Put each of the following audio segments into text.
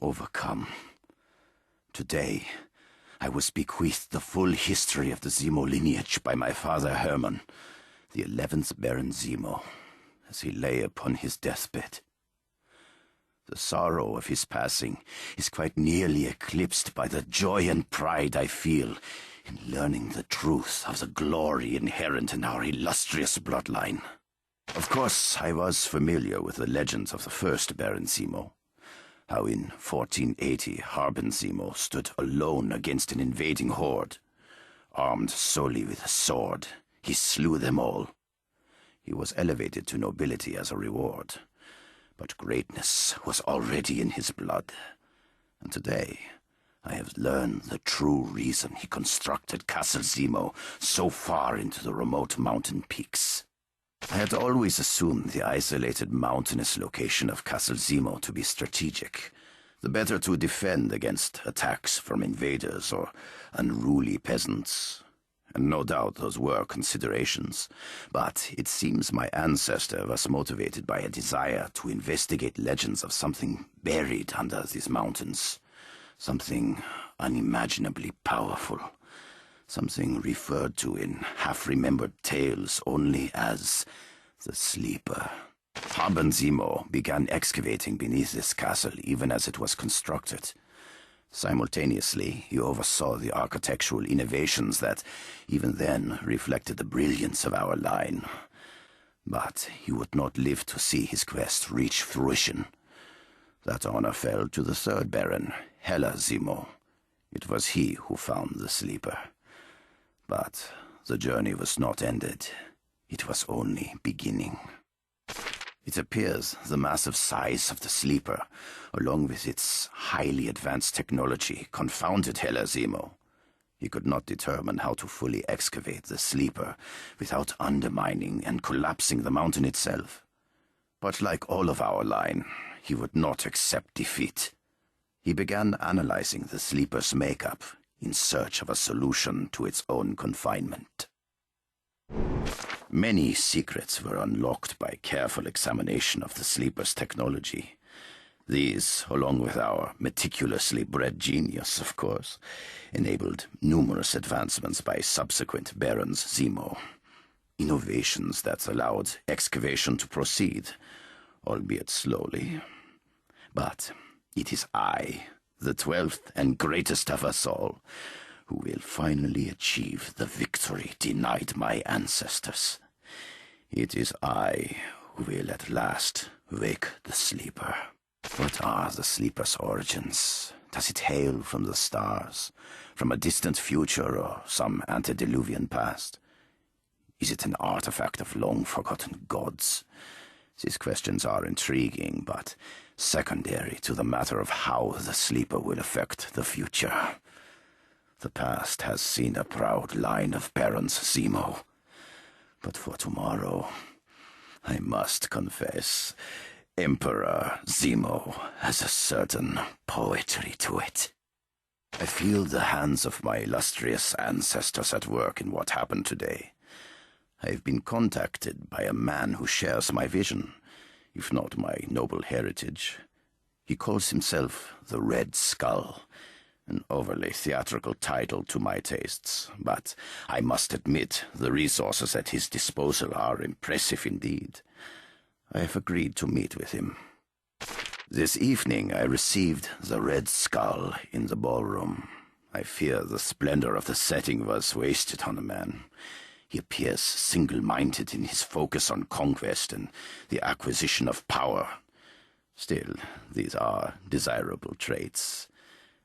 overcome. Today, I was bequeathed the full history of the Zemo lineage by my father Hermann, the 11th Baron Zemo, as he lay upon his deathbed. The sorrow of his passing is quite nearly eclipsed by the joy and pride I feel in learning the truth of the glory inherent in our illustrious bloodline. Of course, I was familiar with the legends of the first Baron Zemo, how in 1480 Harbin Zemo stood alone against an invading horde. Armed solely with a sword, he slew them all. He was elevated to nobility as a reward, but greatness was already in his blood. And today, I have learned the true reason he constructed Castle Zemo so far into the remote mountain peaks. I had always assumed the isolated mountainous location of Castle Zemo to be strategic, the better to defend against attacks from invaders or unruly peasants. And no doubt those were considerations, but it seems my ancestor was motivated by a desire to investigate legends of something buried under these mountains, something unimaginably powerful, something referred to in half-remembered tales only as the Sleeper. Harbin Zemo began excavating beneath this castle even as it was constructed. Simultaneously, he oversaw the architectural innovations that, even then, reflected the brilliance of our line. But he would not live to see his quest reach fruition. That honor fell to the third Baron, Hela Zemo. It was he who found the Sleeper. But the journey was not ended. It was only beginning. It appears the massive size of the Sleeper, along with its highly advanced technology, confounded Hela Zemo. He could not determine how to fully excavate the Sleeper without undermining and collapsing the mountain itself. But like all of our line, he would not accept defeat. He began analyzing the Sleeper's makeup in search of a solution to its own confinement. Many secrets were unlocked by careful examination of the Sleeper's technology. These, along with our meticulously bred genius, of course, enabled numerous advancements by subsequent Barons Zemo. Innovations that allowed excavation to proceed, albeit slowly. But it is I, the 12th and greatest of us all, who will finally achieve the victory denied my ancestors. It is I who will at last wake the Sleeper. What are the Sleeper's origins? Does it hail from the stars, from a distant future or some antediluvian past? Is it an artifact of long-forgotten gods? These questions are intriguing, but secondary to the matter of how the Sleeper will affect the future. The past has seen a proud line of Barons Zemo. But for tomorrow, I must confess, Emperor Zemo has a certain poetry to it. I feel the hands of my illustrious ancestors at work in what happened today. I have been contacted by a man who shares my vision, if not my noble heritage. He calls himself the Red Skull, an overly theatrical title to my tastes, but I must admit the resources at his disposal are impressive indeed. I have agreed to meet with him. This evening I received the Red Skull in the ballroom. I fear the splendor of the setting was wasted on the man. He appears single-minded in his focus on conquest and the acquisition of power. Still, these are desirable traits,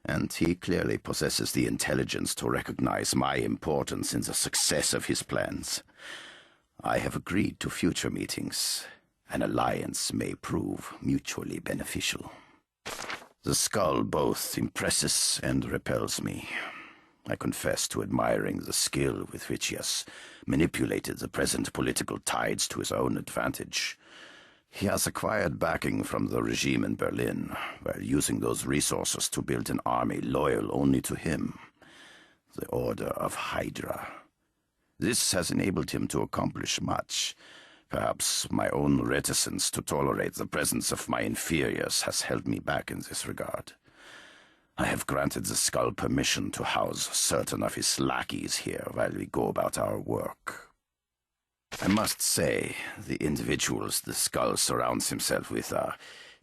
and he clearly possesses the intelligence to recognize my importance in the success of his plans. I have agreed to future meetings. An alliance may prove mutually beneficial. The skull both impresses and repels me. I confess to admiring the skill with which he has manipulated the present political tides to his own advantage. He has acquired backing from the regime in Berlin, while using those resources to build an army loyal only to him, the Order of Hydra. This has enabled him to accomplish much. Perhaps my own reticence to tolerate the presence of my inferiors has held me back in this regard. I have granted the Skull permission to house certain of his lackeys here while we go about our work. I must say, the individuals the Skull surrounds himself with are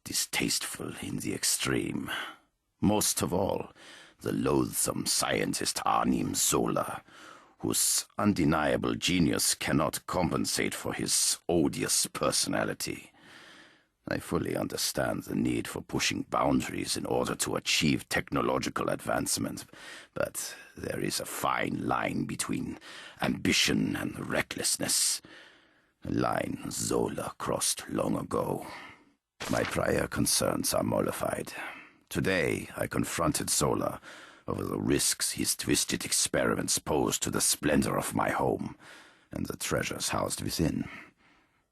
distasteful in the extreme. Most of all, the loathsome scientist Arnim Zola, whose undeniable genius cannot compensate for his odious personality. I fully understand the need for pushing boundaries in order to achieve technological advancement, but there is a fine line between ambition and recklessness, a line Zola crossed long ago. My prior concerns are mollified. Today, I confronted Zola over the risks his twisted experiments pose to the splendor of my home and the treasures housed within.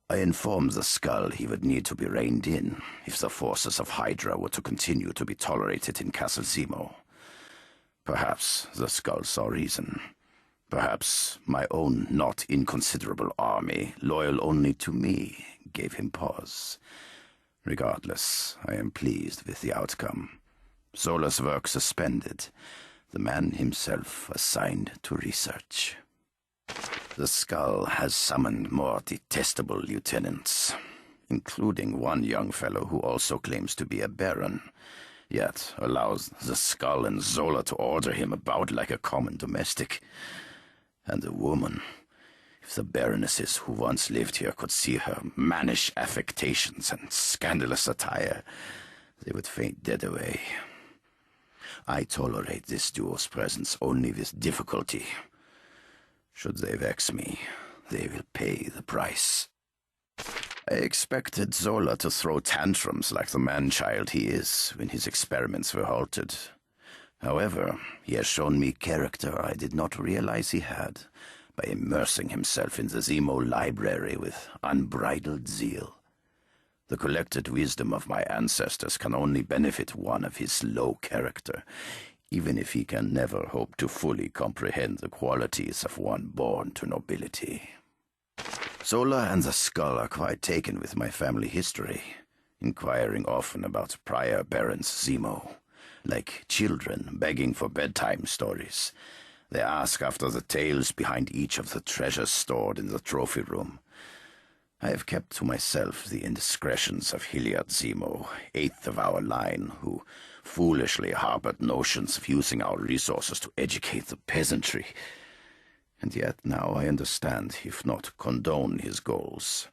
I informed the Skull he would need to be reined in if the forces of Hydra were to continue to be tolerated in Castle Zemo. Perhaps the Skull saw reason. Perhaps my own not inconsiderable army, loyal only to me, gave him pause. Regardless, I am pleased with the outcome. Zola's work suspended, the man himself assigned to research. The Skull has summoned more detestable lieutenants, including one young fellow who also claims to be a baron, yet allows the Skull and Zola to order him about like a common domestic. And a woman. If the baronesses who once lived here could see her mannish affectations and scandalous attire, they would faint dead away. I tolerate this duo's presence only with difficulty. Should they vex me, they will pay the price. I expected Zola to throw tantrums like the man-child he is when his experiments were halted. However, he has shown me character I did not realize he had by immersing himself in the Zemo library with unbridled zeal. The collected wisdom of my ancestors can only benefit one of his low character, even if he can never hope to fully comprehend the qualities of one born to nobility. Zola and the Skull are quite taken with my family history, inquiring often about prior Barons Zemo. Like children begging for bedtime stories, they ask after the tales behind each of the treasures stored in the trophy room. I have kept to myself the indiscretions of Hilliard Zemo, 8th of our line, who foolishly harbored notions of using our resources to educate the peasantry. And yet now I understand, if not condone his goals.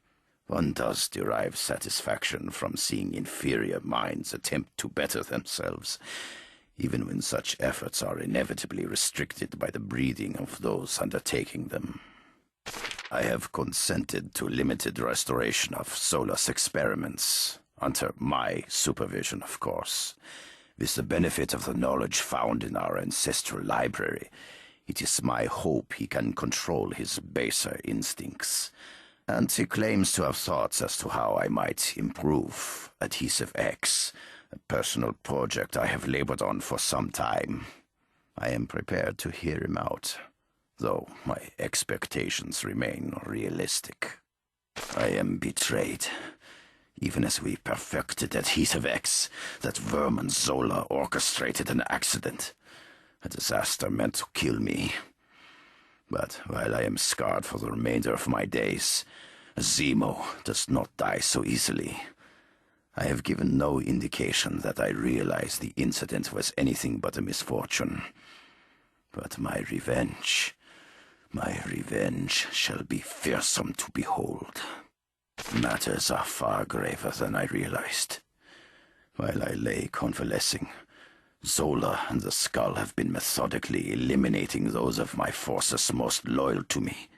One does derive satisfaction from seeing inferior minds attempt to better themselves, even when such efforts are inevitably restricted by the breeding of those undertaking them. I have consented to limited restoration of Zola's experiments, under my supervision, of course. With the benefit of the knowledge found in our ancestral library, it is my hope he can control his baser instincts, and he claims to have thoughts as to how I might improve Adhesive X, a personal project I have labored on for some time. I am prepared to hear him out, though my expectations remain realistic. I am betrayed. Even as we perfected Adhesive X, that vermin Zola orchestrated an accident, a disaster meant to kill me. But while I am scarred for the remainder of my days, Zemo does not die so easily. I have given no indication that I realize the incident was anything but a misfortune. But my revenge shall be fearsome to behold. Matters are far graver than I realized. While I lay convalescing, Zola and the Skull have been methodically eliminating those of my forces most loyal to me,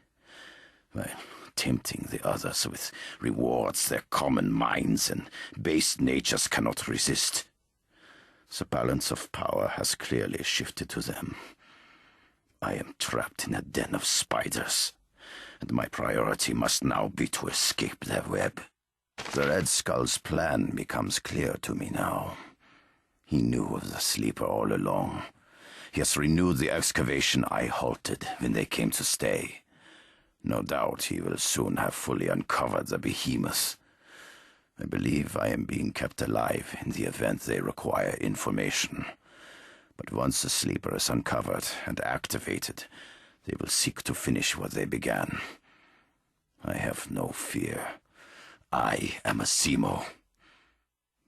while tempting the others with rewards their common minds and base natures cannot resist. The balance of power has clearly shifted to them. I am trapped in a den of spiders, and my priority must now be to escape their web. The Red Skull's plan becomes clear to me now. He knew of the sleeper all along. He has renewed the excavation I halted when they came to stay. No doubt he will soon have fully uncovered the behemoth. I believe I am being kept alive in the event they require information. But once the sleeper is uncovered and activated, they will seek to finish what they began. I have no fear. I am a Zemo.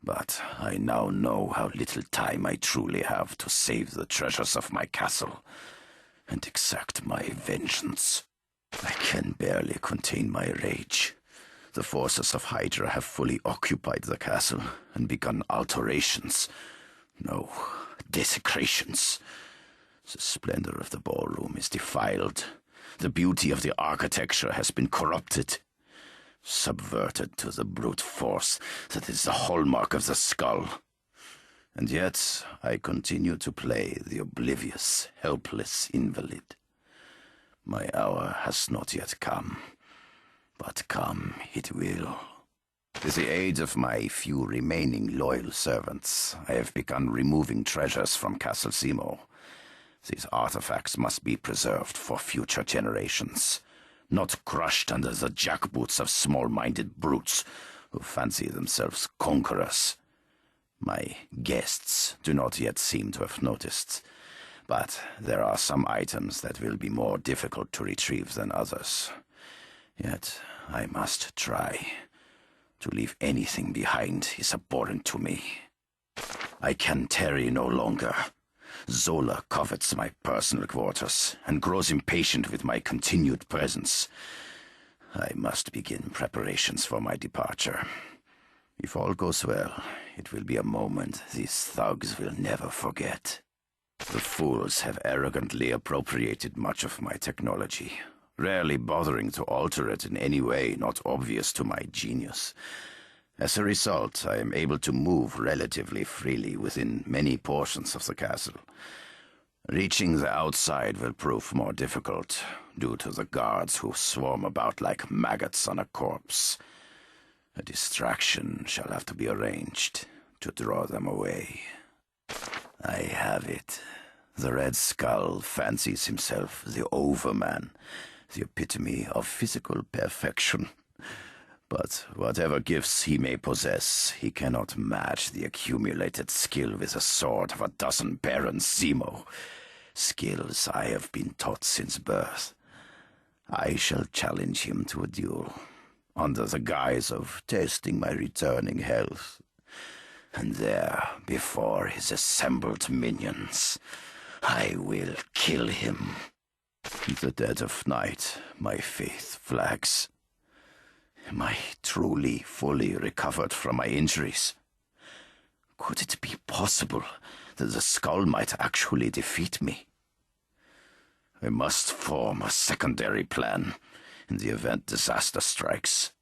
But I now know how little time I truly have to save the treasures of my castle and exact my vengeance. I can barely contain my rage. The forces of Hydra have fully occupied the castle and begun alterations. No, desecrations. The splendor of the ballroom is defiled. The beauty of the architecture has been corrupted, subverted to the brute force that is the hallmark of the skull. And yet I continue to play the oblivious, helpless invalid. My hour has not yet come, but come it will. With the aid of my few remaining loyal servants, I have begun removing treasures from Castle Zemo. These artifacts must be preserved for future generations, not crushed under the jackboots of small-minded brutes who fancy themselves conquerors. My guests do not yet seem to have noticed, but there are some items that will be more difficult to retrieve than others. Yet I must try. To leave anything behind is abhorrent to me. I can tarry no longer. Zola covets my personal quarters and grows impatient with my continued presence. I must begin preparations for my departure. If all goes well, it will be a moment these thugs will never forget. The fools have arrogantly appropriated much of my technology, rarely bothering to alter it in any way not obvious to my genius. As a result, I am able to move relatively freely within many portions of the castle. Reaching the outside will prove more difficult, due to the guards who swarm about like maggots on a corpse. A distraction shall have to be arranged to draw them away. I have it. The Red Skull fancies himself the Overman, the epitome of physical perfection. But whatever gifts he may possess, he cannot match the accumulated skill with a sword of a dozen Barons Zemo. Skills I have been taught since birth. I shall challenge him to a duel, under the guise of testing my returning health. And there, before his assembled minions, I will kill him. In the dead of night, my faith flags. Am I truly fully recovered from my injuries? Could it be possible that the skull might actually defeat me? I must form a secondary plan in the event disaster strikes.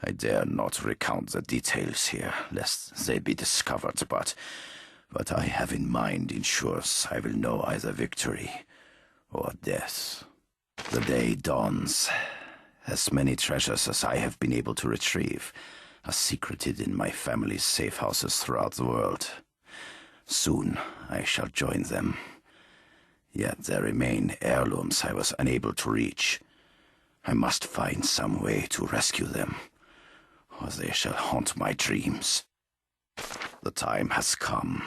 I dare not recount the details here, lest they be discovered, but what I have in mind ensures I will know either victory or death. The day dawns. As many treasures as I have been able to retrieve are secreted in my family's safe houses throughout the world. Soon I shall join them. Yet there remain heirlooms I was unable to reach. I must find some way to rescue them, or they shall haunt my dreams. The time has come.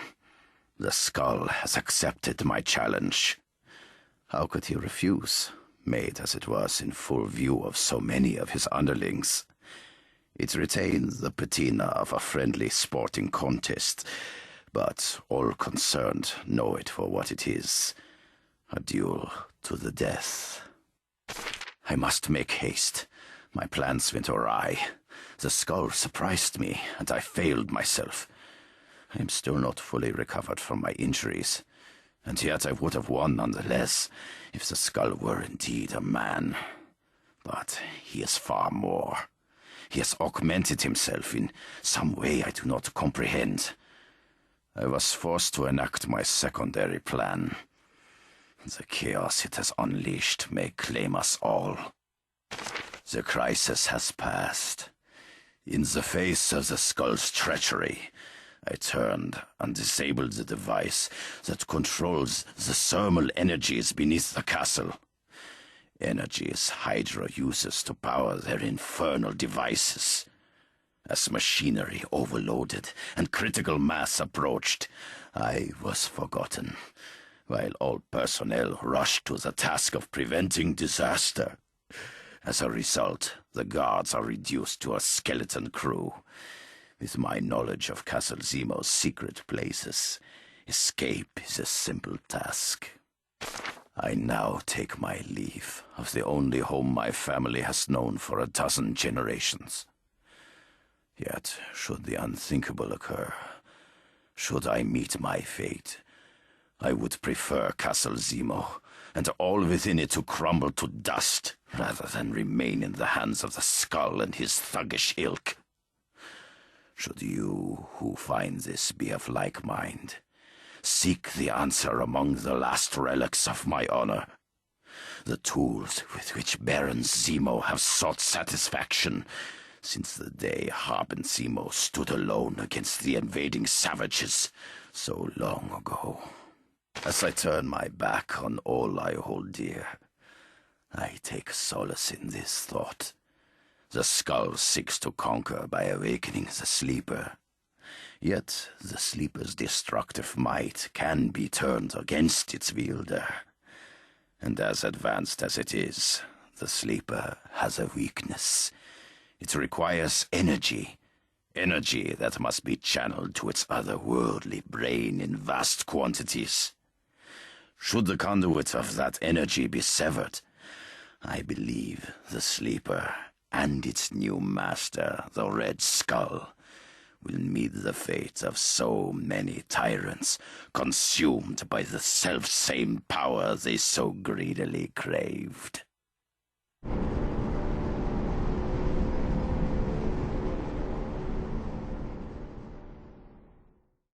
The skull has accepted my challenge. How could he refuse, made as it was in full view of so many of his underlings? It retains the patina of a friendly sporting contest, but all concerned know it for what it is, a duel to the death. I must make haste. My plans went awry. The skull surprised me, and I failed myself. I am still not fully recovered from my injuries, and yet I would have won nonetheless if the skull were indeed a man. But he is far more. He has augmented himself in some way I do not comprehend. I was forced to enact my secondary plan. The chaos it has unleashed may claim us all. The crisis has passed. In the face of the skull's treachery, I turned and disabled the device that controls the thermal energies beneath the castle. Energies Hydra uses to power their infernal devices. As machinery overloaded and critical mass approached, I was forgotten, while all personnel rushed to the task of preventing disaster. As a result, the guards are reduced to a skeleton crew. With my knowledge of Castle Zemo's secret places, escape is a simple task. I now take my leave of the only home my family has known for a dozen generations. Yet, should the unthinkable occur, should I meet my fate, I would prefer Castle Zemo and all within it to crumble to dust rather than remain in the hands of the Skull and his thuggish ilk. Should you, who find this, be of like mind, seek the answer among the last relics of my honor, the tools with which Baron Zemo have sought satisfaction since the day Harp and Zemo stood alone against the invading savages so long ago. As I turn my back on all I hold dear, I take solace in this thought. The Skull seeks to conquer by awakening the Sleeper. Yet the Sleeper's destructive might can be turned against its wielder. And as advanced as it is, the Sleeper has a weakness. It requires energy. Energy that must be channeled to its otherworldly brain in vast quantities. Should the conduit of that energy be severed, I believe the Sleeper and its new master, the Red Skull, will meet the fate of so many tyrants consumed by the self-same power they so greedily craved.